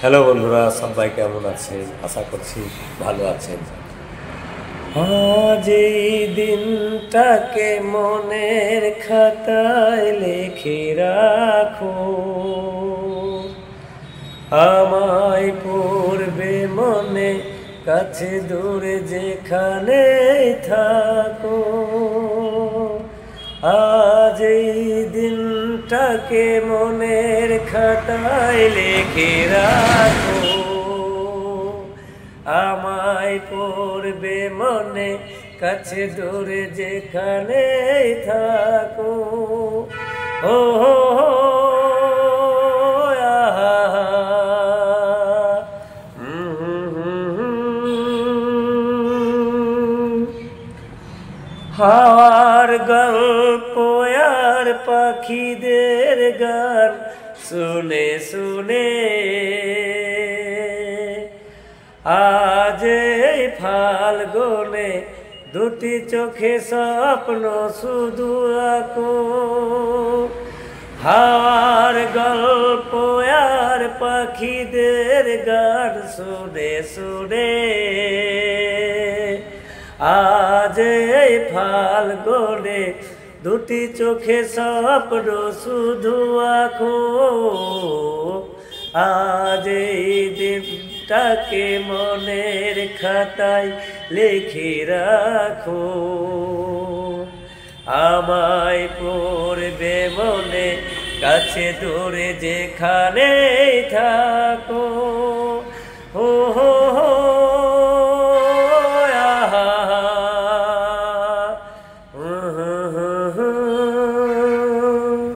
Hello বন্ধুরা, সবাই কেমন আছেন? আশা করছি ভালো আছেন। আজ এই দিনটাকে মনের খাতায় লিখে রাখো, আমায় পড়বে মনে, কাছে দূরে যেখানে থাকো। আজ এই দিনটাকে মনের খাতায় লিখে রাখো, আমায় পড়বে মনে, কাছে দূরে যেখানে থাকো। ও হাওয়ার গল্প আর পাখিদের গান শুনে শুনে আজ এই ফাল্গুনে দুটি চোখে স্বপ্ন শুধু আঁকো। হাওয়ার গল্প আর পাখিদের গান শুনে শুনে আজ এই ফাল্গুনে দুটি চোখে স্বপ্ন শুধু আঁকো। আজ এই দিনটাকে মনের খাতায় লিখে রাখো, আমায় পড়বে মনে, কাছে দূরে যেখানে থাকো। ও